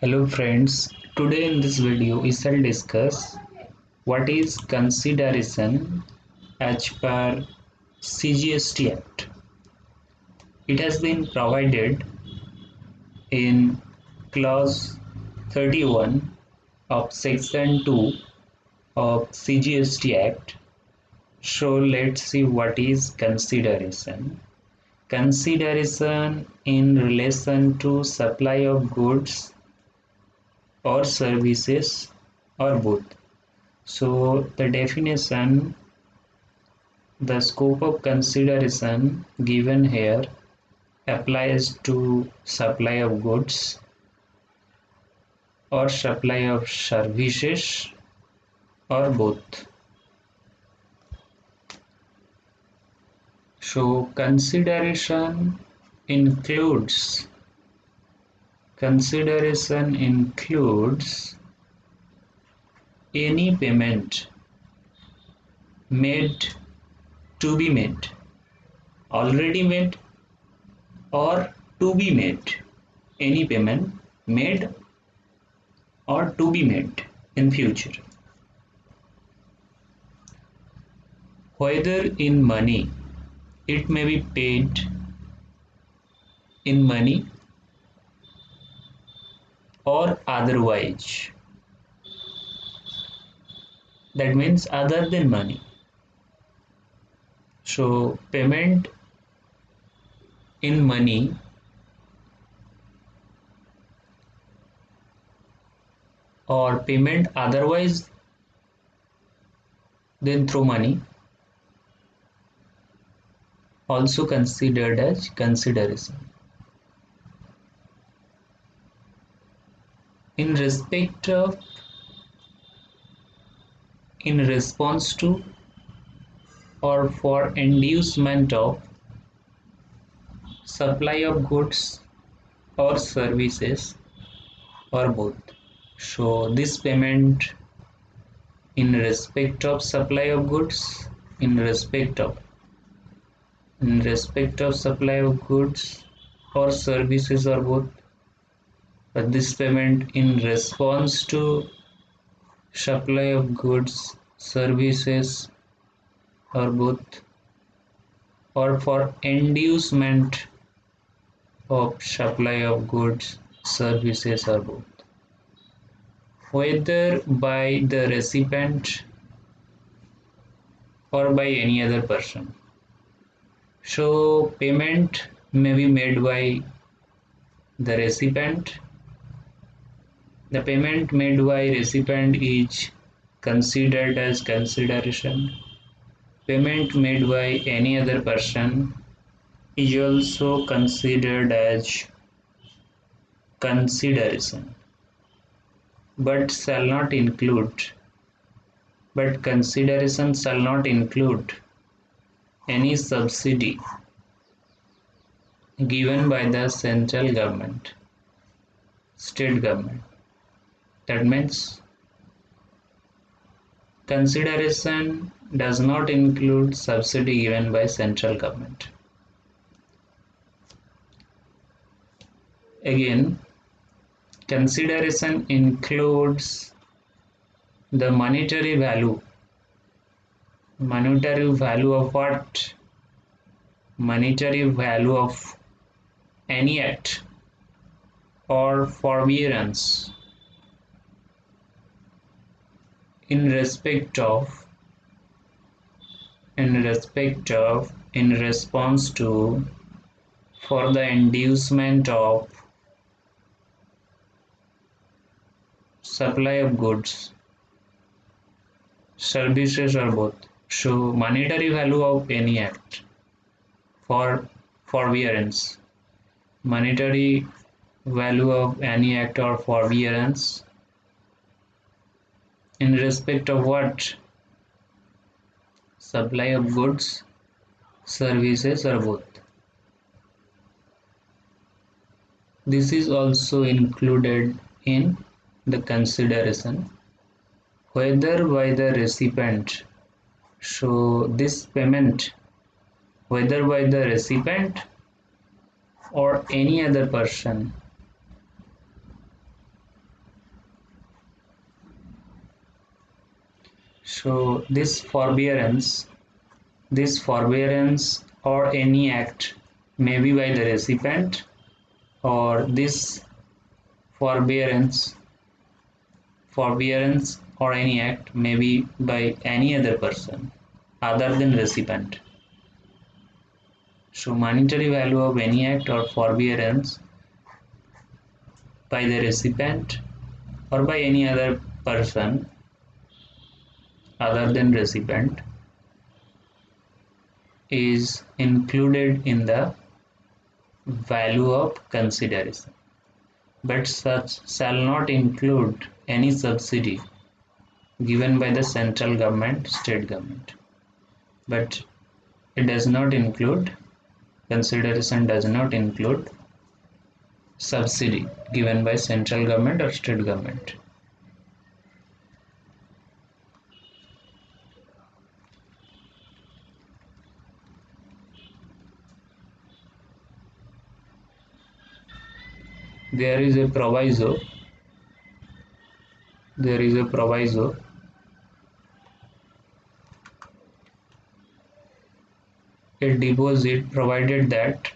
Hello friends, today in this video we shall discuss what is consideration as per CGST Act. It has been provided in clause 31 of section 2 of CGST Act. So let's see what is consideration. Consideration in relation to supply of goods or services or both. So the definition, the scope of consideration given here applies to supply of goods or supply of services or both. So consideration includes any payment made, to be made, already made, or to be made. Any payment made or to be made in future, whether in money, it may be paid in money or otherwise, that means other than money. So payment in money or payment otherwise than through money also considered as consideration. In respect of, in response to, or for inducement of supply of goods or services or both. So this payment in respect of supply of goods, in respect of supply of goods or services or both, but this payment in response to supply of goods, services or both, or for inducement of supply of goods, services or both, whether by the recipient or by any other person. So payment may be made by the recipient. The payment made by recipient is considered as consideration. Payment made by any other person is also considered as consideration, but consideration shall not include any subsidy given by the central government, state government. That means consideration does not include subsidy given by central government. Again, consideration includes the monetary value. Monetary value of what? Monetary value of any act or forbearance in respect of, in response to, for the inducement of supply of goods, services or both. So monetary value of any act for forbearance, monetary value of any act or forbearance in respect of what? Supply of goods, services or both. This is also included in the consideration, whether by the recipient. So this payment, whether by the recipient or any other person, So this forbearance or any act may be by the recipient, or this forbearance forbearance or any act may be by any other person other than recipient. So monetary value of any act or forbearance by the recipient or by any other person other than recipient is included in the value of consideration, but such shall not include any subsidy given by the central government, state government. But it does not include, consideration does not include subsidy given by central government or state government. There is a proviso, there is a proviso a deposit provided that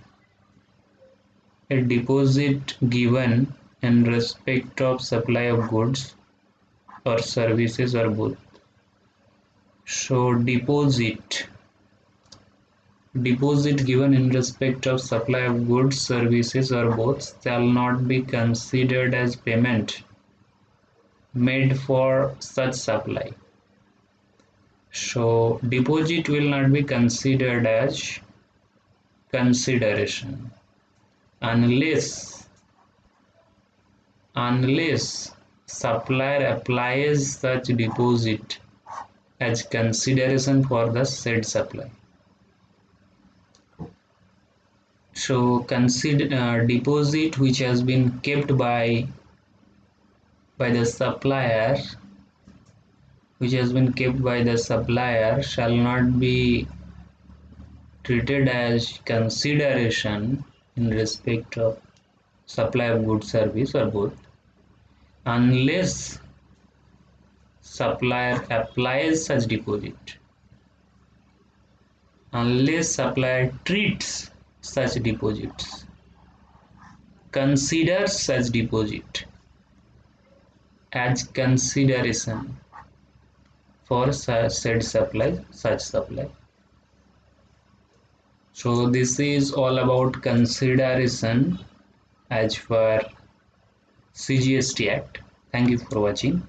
a deposit given in respect of supply of goods or services or both. So deposit given in respect of supply of goods, services or both shall not be considered as payment made for such supply. So deposit will not be considered as consideration unless supplier applies such deposit as consideration for the said supply. So consider deposit which has been kept by the supplier, shall not be treated as consideration in respect of supply of goods, service or both, unless supplier applies such deposit, unless supplier treats such deposits, considers such deposit as consideration for said supply, such supply. So this is all about consideration as per CGST Act. Thank you for watching.